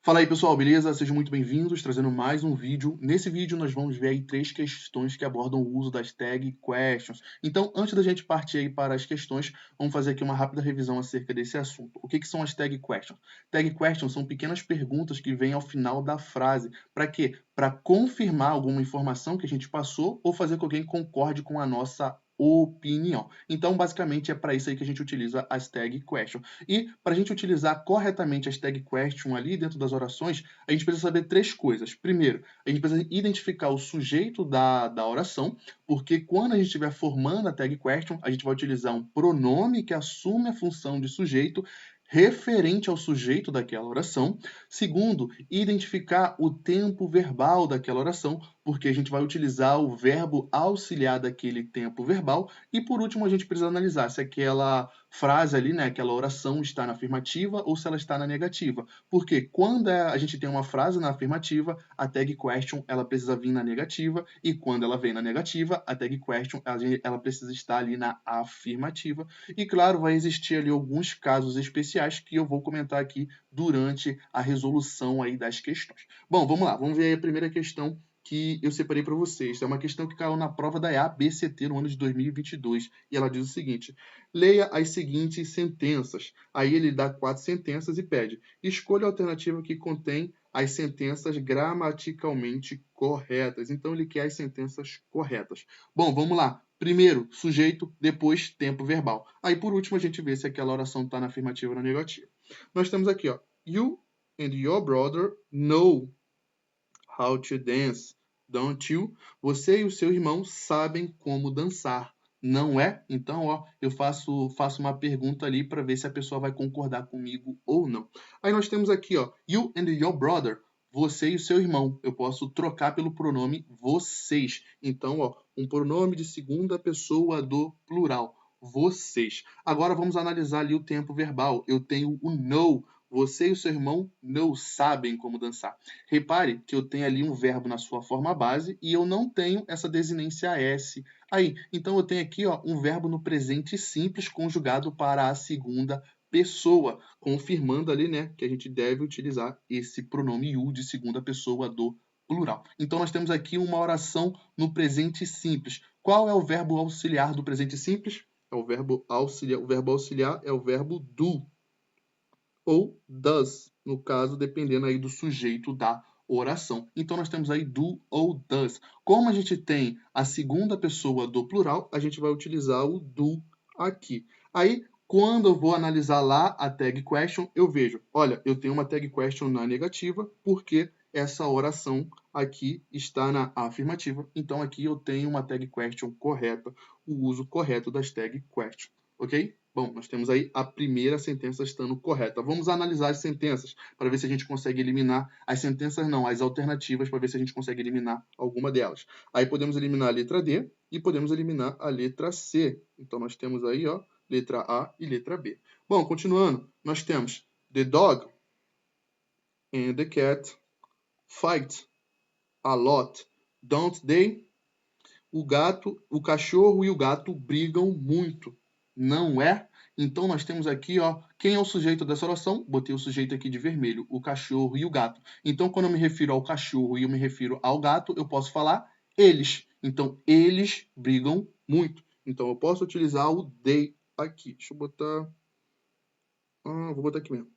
Fala aí pessoal, beleza? Sejam muito bem-vindos, trazendo mais um vídeo. Nesse vídeo nós vamos ver aí 3 questões que abordam o uso das tag questions. Então, antes da gente partir aí para as questões, vamos fazer aqui uma rápida revisão acerca desse assunto. O que são as tag questions? Tag questions são pequenas perguntas que vêm ao final da frase. Para quê? Para confirmar alguma informação que a gente passou ou fazer com que alguém concorde com a nossa opinião. Então, basicamente, é para isso aí que a gente utiliza as tag questions. E para a gente utilizar corretamente as tag question ali dentro das orações, a gente precisa saber 3 coisas. Primeiro, a gente precisa identificar o sujeito da oração, porque quando a gente estiver formando a tag question, a gente vai utilizar um pronome que assume a função de sujeito referente ao sujeito daquela oração. Segundo, identificar o tempo verbal daquela oração, porque a gente vai utilizar o verbo auxiliar daquele tempo verbal. E por último, a gente precisa analisar se aquela frase ali, né, aquela oração está na afirmativa ou se ela está na negativa. Porque quando a gente tem uma frase na afirmativa, a tag question ela precisa vir na negativa, e quando ela vem na negativa, a tag question ela precisa estar ali na afirmativa. E claro, vai existir ali alguns casos especiais que eu vou comentar aqui durante a resolução aí das questões. Bom, vamos lá, vamos ver aí a primeira questão que eu separei para vocês. É uma questão que caiu na prova da EABCT no ano de 2022, e ela diz o seguinte: leia as seguintes sentenças. Aí ele dá 4 sentenças e pede: escolha a alternativa que contém as sentenças gramaticalmente corretas. Então ele quer as sentenças corretas. Bom, vamos lá. Primeiro, sujeito, depois, tempo verbal. Aí, por último, a gente vê se aquela oração está na afirmativa ou na negativa. Nós temos aqui, ó, you and your brother know how to dance, don't you? Você e o seu irmão sabem como dançar, não é? Então, ó, eu faço uma pergunta ali para ver se a pessoa vai concordar comigo ou não. Aí nós temos aqui, ó, you and your brother. Você e o seu irmão. Eu posso trocar pelo pronome vocês. Então, ó, um pronome de segunda pessoa do plural. Vocês. Agora vamos analisar ali o tempo verbal. Eu tenho o know. Você e o seu irmão não sabem como dançar. Repare que eu tenho ali um verbo na sua forma base e eu não tenho essa desinência S aí. Então eu tenho aqui, ó, um verbo no presente simples conjugado para a segunda pessoa, confirmando ali, né, que a gente deve utilizar esse pronome you de segunda pessoa do plural. Então nós temos aqui uma oração no presente simples. Qual é o verbo auxiliar do presente simples? É o verbo auxiliar. O verbo auxiliar é o verbo do ou does, no caso, dependendo aí do sujeito da oração. Então, nós temos aí do ou does. Como a gente tem a segunda pessoa do plural, a gente vai utilizar o do aqui. Aí, quando eu vou analisar lá a tag question, eu vejo, olha, eu tenho uma tag question na negativa, porque essa oração aqui está na afirmativa. Então, aqui eu tenho uma tag question correta, o uso correto das tag question, ok? Bom, nós temos aí a primeira sentença estando correta. Vamos analisar as sentenças para ver se a gente consegue eliminar as sentenças, não, as alternativas, para ver se a gente consegue eliminar alguma delas. Aí podemos eliminar a letra D e podemos eliminar a letra C. Então nós temos aí, ó, letra A e letra B. Bom, continuando, nós temos the dog and the cat fight a lot, don't they? O gato, o cachorro e o gato brigam muito, não é? Então nós temos aqui, ó, quem é o sujeito dessa oração? Botei o sujeito aqui de vermelho, o cachorro e o gato. Então quando eu me refiro ao cachorro e eu me refiro ao gato, eu posso falar eles. Então eles brigam muito. Então eu posso utilizar o they aqui. Deixa eu botar, vou botar aqui mesmo.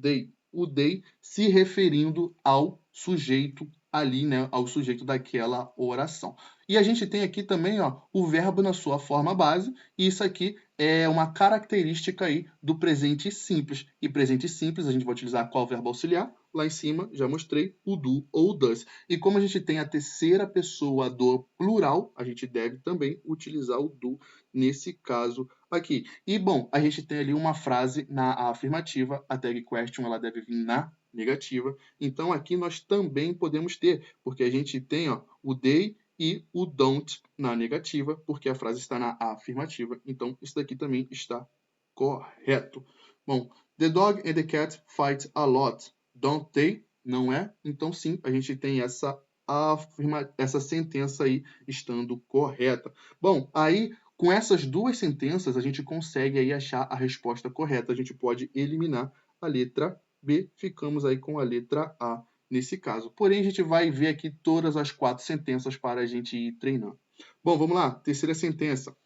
They. O they se referindo ao sujeito ali, né, ao sujeito daquela oração. E a gente tem aqui também, ó, o verbo na sua forma base, e isso aqui é uma característica aí do presente simples. E presente simples, a gente vai utilizar qual verbo auxiliar? Lá em cima, já mostrei, o do ou does. E como a gente tem a terceira pessoa do plural, a gente deve também utilizar o do nesse caso aqui. E, bom, a gente tem ali uma frase na afirmativa, a tag question ela deve vir na negativa. Então, aqui nós também podemos ter, porque a gente tem, ó, o they e o don't na negativa, porque a frase está na afirmativa. Então, isso daqui também está correto. Bom, the dog and the cat fight a lot, don't they? Não é? Então, sim, a gente tem essa sentença aí estando correta. Bom, aí com essas duas sentenças, a gente consegue aí achar a resposta correta. A gente pode eliminar a letra B, ficamos aí com a letra A nesse caso. Porém, a gente vai ver aqui todas as 4 sentenças para a gente ir treinando. Bom, vamos lá. Terceira sentença.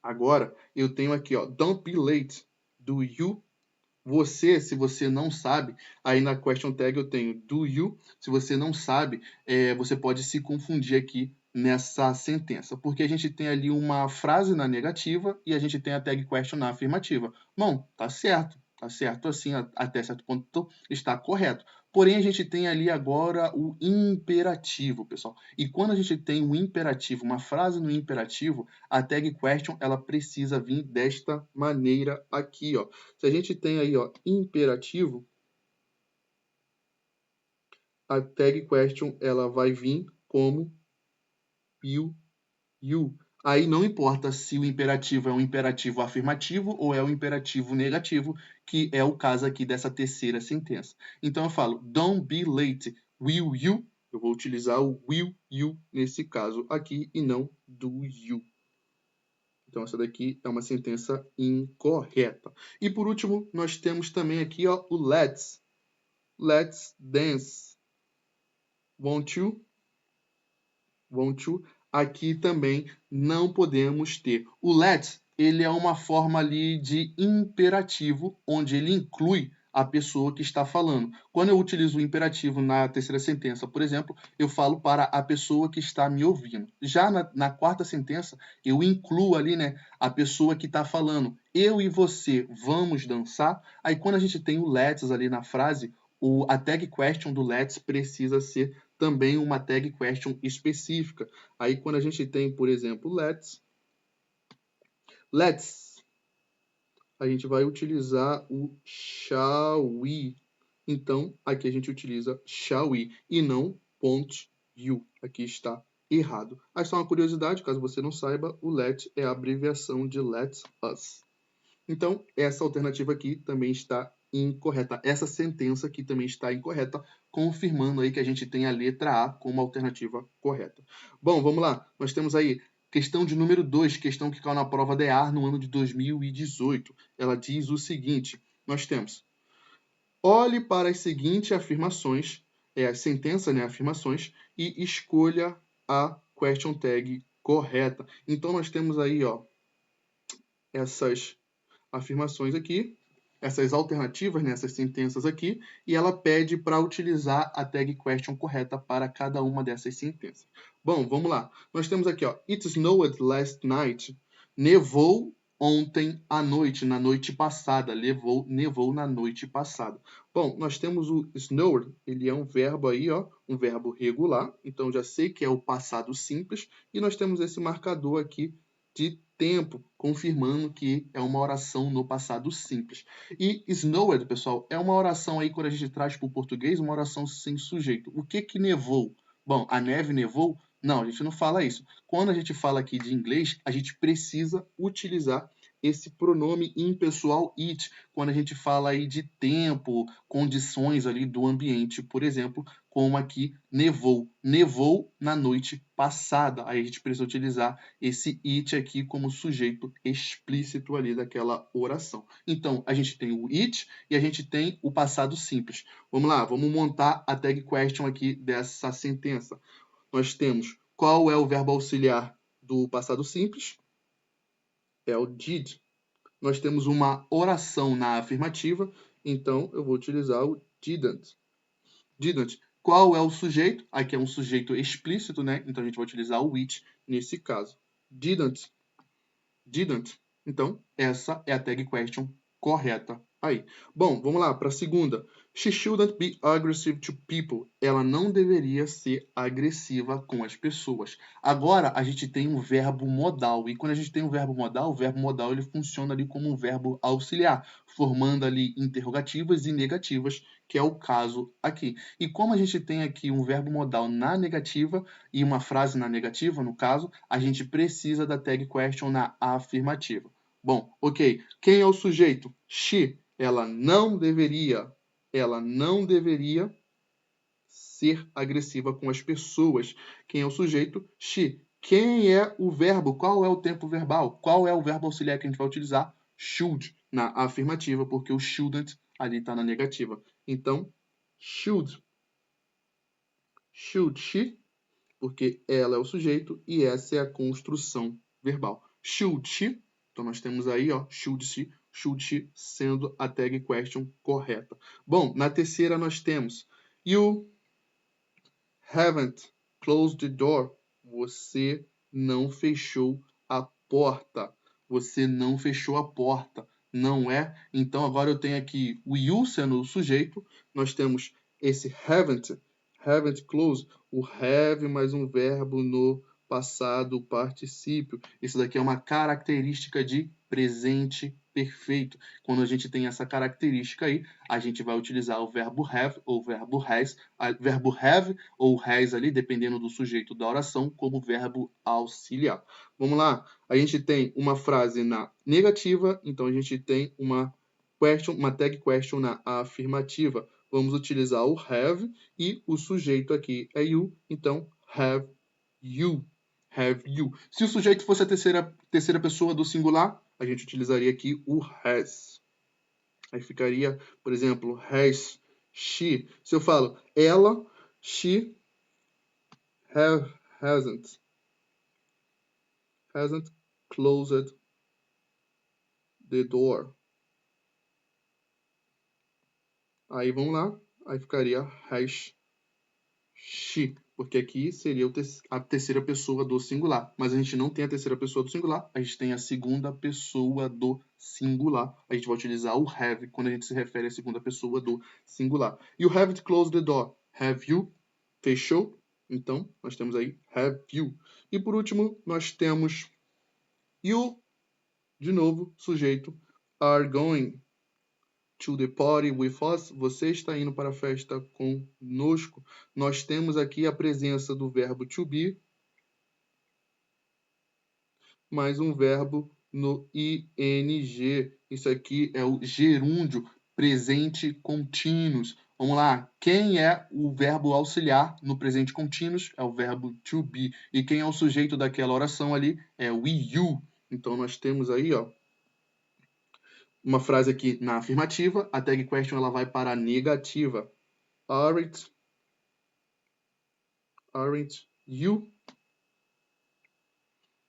Agora, eu tenho aqui, ó, don't be late. Do you? Você, se você não sabe, aí na question tag eu tenho do you. Se você não sabe, você pode se confundir aqui nessa sentença, porque a gente tem ali uma frase na negativa e a gente tem a tag question na afirmativa. Bom, tá certo assim, até certo ponto está correto. Porém, a gente tem ali agora o imperativo, pessoal. E quando a gente tem o imperativo, uma frase no imperativo, a tag question ela precisa vir desta maneira aqui, ó. Se a gente tem aí, ó, imperativo, a tag question ela vai vir como will, you. Aí não importa se o imperativo é um imperativo afirmativo ou é um imperativo negativo, que é o caso aqui dessa terceira sentença. Então eu falo, don't be late, will you? Eu vou utilizar o will you nesse caso aqui e não do you. Então essa daqui é uma sentença incorreta. E por último, nós temos também aqui, ó, o let's. Let's dance. Won't you? Won't you? Aqui também não podemos ter. O let's, ele é uma forma ali de imperativo, onde ele inclui a pessoa que está falando. Quando eu utilizo o imperativo na terceira sentença, por exemplo, eu falo para a pessoa que está me ouvindo. Já na quarta sentença, eu incluo ali, né, a pessoa que está falando. Eu e você vamos dançar. Aí quando a gente tem o let's ali na frase, a tag question do let's precisa ser também uma tag question específica. Aí quando a gente tem, por exemplo, let's, a gente vai utilizar o shall we. Então, aqui a gente utiliza shall we e não won't you. Aqui está errado. Aí só uma curiosidade, caso você não saiba, o let é a abreviação de let us. Então, essa alternativa aqui também está incorreta. Essa sentença aqui também está incorreta, confirmando aí que a gente tem a letra A como alternativa correta. Bom, vamos lá. Nós temos aí questão de número 2, questão que caiu na prova da EAR no ano de 2018. Ela diz o seguinte, nós temos: olhe para as seguintes afirmações, a sentença, né, afirmações, e escolha a question tag correta. Então, nós temos aí, ó, essas afirmações aqui, essas alternativas, né, essas sentenças aqui, e ela pede para utilizar a tag question correta para cada uma dessas sentenças. Bom, vamos lá. Nós temos aqui, ó, it snowed last night. Nevou ontem à noite, na noite passada. Nevou na noite passada. Bom, nós temos o snowed, ele é um verbo aí, ó, um verbo regular, então já sei que é o passado simples, e nós temos esse marcador aqui de tempo, confirmando que é uma oração no passado simples. E snowed, pessoal, é uma oração aí, quando a gente traz para o português, uma oração sem sujeito. O que nevou? Bom, a neve nevou? Não, a gente não fala isso. Quando a gente fala aqui de inglês, a gente precisa utilizar esse pronome impessoal it, quando a gente fala aí de tempo, condições ali do ambiente, por exemplo, como aqui nevou. Nevou na noite passada. Aí a gente precisa utilizar esse it aqui como sujeito explícito ali daquela oração. Então, a gente tem o it e a gente tem o passado simples. Vamos lá, vamos montar a tag question aqui dessa sentença. Nós temos qual é o verbo auxiliar do passado simples? É o did. Nós temos uma oração na afirmativa, então eu vou utilizar o didn't. Didn't. Qual é o sujeito? Aqui é um sujeito explícito, né? Então a gente vai utilizar o it nesse caso. Didn't. Didn't. Então, essa é a tag question correta aí. Bom, vamos lá para a segunda. She shouldn't be aggressive to people. Ela não deveria ser agressiva com as pessoas. Agora, a gente tem um verbo modal. E quando a gente tem um verbo modal, o verbo modal ele funciona ali como um verbo auxiliar, formando ali interrogativas e negativas, que é o caso aqui. E como a gente tem aqui um verbo modal na negativa e uma frase na negativa, no caso, a gente precisa da tag question na afirmativa. Bom, ok. Quem é o sujeito? She. Ela não deveria ser agressiva com as pessoas. Quem é o sujeito? She. Quem é o verbo? Qual é o tempo verbal? Qual é o verbo auxiliar que a gente vai utilizar? Should, na afirmativa, porque o shouldn't ali está na negativa. Então, should. Should she, porque ela é o sujeito e essa é a construção verbal. Should she, então nós temos aí, ó, should she sendo a tag question correta. Bom, na terceira nós temos you haven't closed the door. Você não fechou a porta. Você não fechou a porta. Não é? Então agora eu tenho aqui o you sendo o sujeito. Nós temos esse haven't closed, o have mais um verbo no passado particípio. Isso daqui é uma característica de presente perfeito. Quando a gente tem essa característica aí, a gente vai utilizar o verbo have ou verbo has, verbo have ou has ali, dependendo do sujeito da oração, como verbo auxiliar. Vamos lá? A gente tem uma frase na negativa, então a gente tem uma tag question na afirmativa. Vamos utilizar o have e o sujeito aqui é you, então have you. Have you. Se o sujeito fosse a terceira pessoa do singular, a gente utilizaria aqui o has. Aí ficaria, por exemplo, has she. Se eu falo ela, she hasn't closed the door. Aí vamos lá, aí ficaria has she, porque aqui seria a terceira pessoa do singular, mas a gente não tem a terceira pessoa do singular, a gente tem a segunda pessoa do singular. A gente vai utilizar o have quando a gente se refere à segunda pessoa do singular. You haven't closed the door. Have you? Fechou? Então, nós temos aí have you. E por último, nós temos you, de novo, sujeito, are going to the party with us. Você está indo para a festa conosco. Nós temos aqui a presença do verbo to be, mais um verbo no ing. Isso aqui é o gerúndio, presente contínuos. Vamos lá. Quem é o verbo auxiliar no presente contínuos? É o verbo to be. E quem é o sujeito daquela oração ali? É o you. Então, nós temos aí, ó, uma frase aqui na afirmativa, a tag question ela vai para a negativa. Aren't you?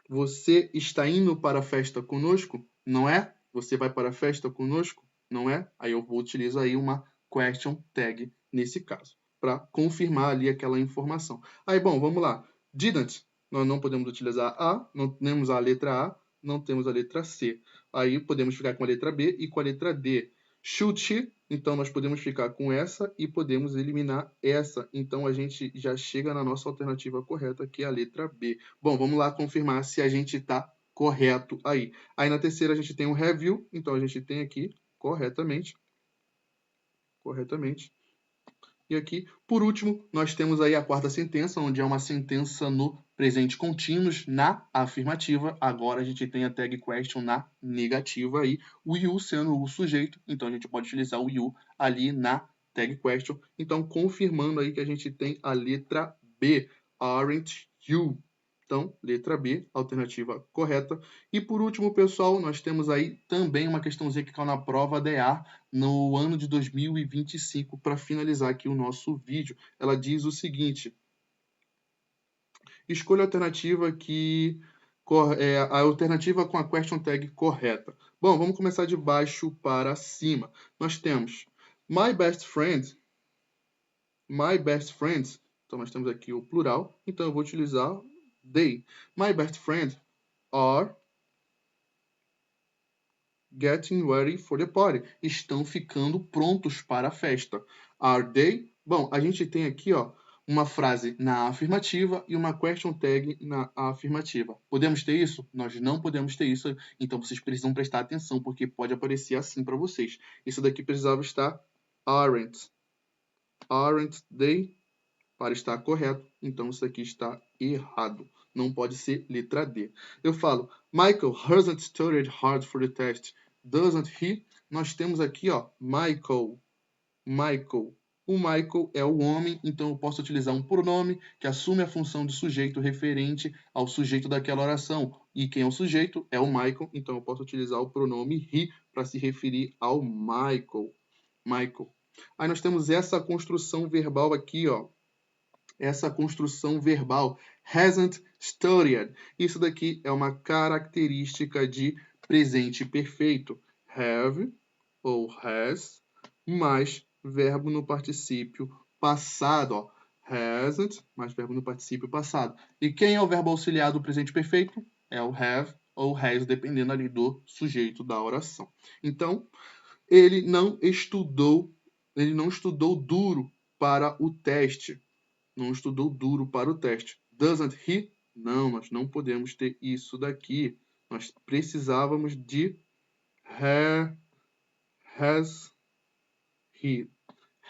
Você está indo para a festa conosco? Não é? Você vai para a festa conosco? Não é? Aí eu vou utilizar aí uma question tag nesse caso, para confirmar ali aquela informação. Aí, bom, vamos lá. Didn't, nós não podemos utilizar a, não temos a letra A, não temos a letra C. Aí podemos ficar com a letra B e com a letra D. Should she, então nós podemos ficar com essa e podemos eliminar essa. Então a gente já chega na nossa alternativa correta, que é a letra B. Bom, vamos lá confirmar se a gente está correto aí. Aí na terceira a gente tem o have you, então a gente tem aqui corretamente. E aqui, por último, nós temos aí a quarta sentença, onde é uma sentença no presente contínuos na afirmativa. Agora a gente tem a tag question na negativa aí, o you sendo o sujeito, então a gente pode utilizar o you ali na tag question. Então, confirmando aí que a gente tem a letra B, aren't you? Então, letra B, alternativa correta. E por último, pessoal, nós temos aí também uma questãozinha que caiu na prova DA no ano de 2025, para finalizar aqui o nosso vídeo. Ela diz o seguinte: escolha a alternativa a alternativa com a question tag correta. Bom, vamos começar de baixo para cima. Nós temos my best friends. Então nós temos aqui o plural, então eu vou utilizar they. My best friends are getting ready for the party. Estão ficando prontos para a festa. Are they? Bom, a gente tem aqui, ó, uma frase na afirmativa e uma question tag na afirmativa. Podemos ter isso? Nós não podemos ter isso, então vocês precisam prestar atenção, porque pode aparecer assim para vocês. Isso daqui precisava estar aren't. Aren't they? Para estar correto, então isso aqui está errado. Não pode ser letra D. Eu falo, Michael hasn't studied hard for the test. Doesn't he? Nós temos aqui, ó, Michael. O Michael é o homem, então eu posso utilizar um pronome que assume a função de sujeito referente ao sujeito daquela oração. E quem é o sujeito? É o Michael, então eu posso utilizar o pronome he para se referir ao Michael. Aí nós temos essa construção verbal aqui, ó. Essa construção verbal, hasn't studied. Isso daqui é uma característica de presente perfeito. Have ou has, mais verbo no particípio passado, ó. Hasn't, mais verbo no particípio passado. E quem é o verbo auxiliar do presente perfeito? É o have ou has, dependendo ali do sujeito da oração. Então, ele não estudou duro para o teste. Não estudou duro para o teste. Doesn't he? Não, nós não podemos ter isso daqui. Nós precisávamos de has he.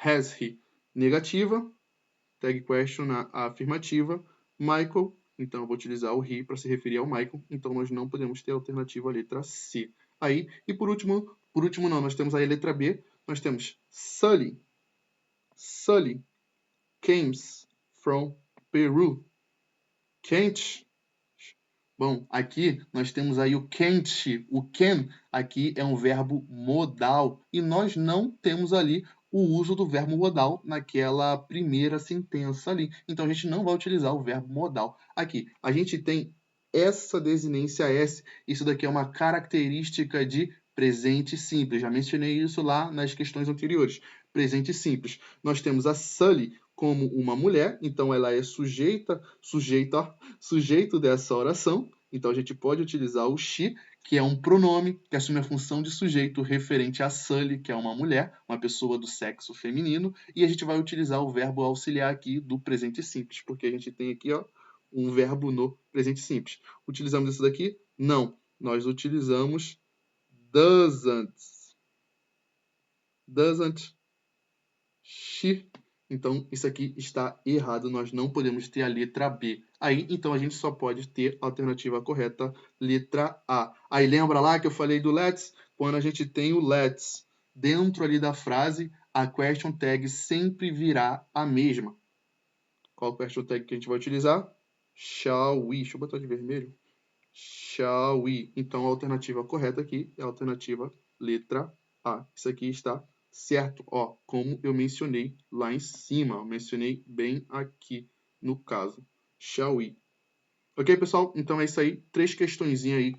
Has he. Negativa. Tag question na afirmativa. Michael. Então, eu vou utilizar o he para se referir ao Michael. Então, nós não podemos ter a alternativa a letra C. Aí, e por último não, nós temos aí a letra B. Nós temos Sully. Sully comes from Peru. Can't. Bom, aqui nós temos aí o can't. O can aqui é um verbo modal. E nós não temos ali o uso do verbo modal naquela primeira sentença ali. Então, a gente não vai utilizar o verbo modal aqui. A gente tem essa desinência S. Isso daqui é uma característica de presente simples. Já mencionei isso lá nas questões anteriores. Presente simples. Nós temos a Sully como uma mulher, então ela é sujeito dessa oração. Então a gente pode utilizar o she, que é um pronome que assume a função de sujeito referente a Sully, que é uma mulher, uma pessoa do sexo feminino, e a gente vai utilizar o verbo auxiliar aqui do presente simples, porque a gente tem aqui, ó, um verbo no presente simples. Utilizamos isso daqui? Não. Nós utilizamos doesn't. Doesn't she. Então, isso aqui está errado. Nós não podemos ter a letra B. Aí, então, a gente só pode ter a alternativa correta, letra A. Aí, lembra lá que eu falei do let's? Quando a gente tem o let's dentro ali da frase, a question tag sempre virá a mesma. Qual question tag que a gente vai utilizar? Shall we. Deixa eu botar de vermelho. Shall we. Então, a alternativa correta aqui é a alternativa letra A. Isso aqui está certo, ó, como eu mencionei lá em cima, eu mencionei bem aqui no caso. Shall we? Ok, pessoal? Então é isso aí. Três questõezinhas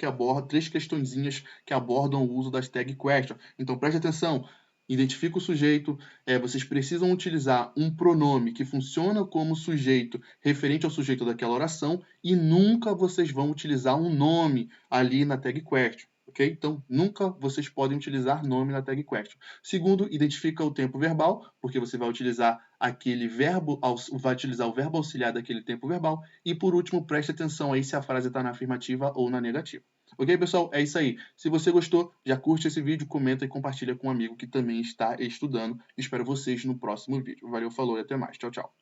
que abordam o uso das tag question. Então preste atenção. Identifica o sujeito. Vocês precisam utilizar um pronome que funciona como sujeito referente ao sujeito daquela oração e nunca vocês vão utilizar um nome ali na tag question. Ok? Então, nunca vocês podem utilizar nome na tag question. Segundo, identifica o tempo verbal, porque você vai utilizar aquele verbo, vai utilizar o verbo auxiliar daquele tempo verbal. E por último, preste atenção aí se a frase está na afirmativa ou na negativa. Ok, pessoal? É isso aí. Se você gostou, já curte esse vídeo, comenta e compartilha com um amigo que também está estudando. Espero vocês no próximo vídeo. Valeu, falou e até mais. Tchau, tchau.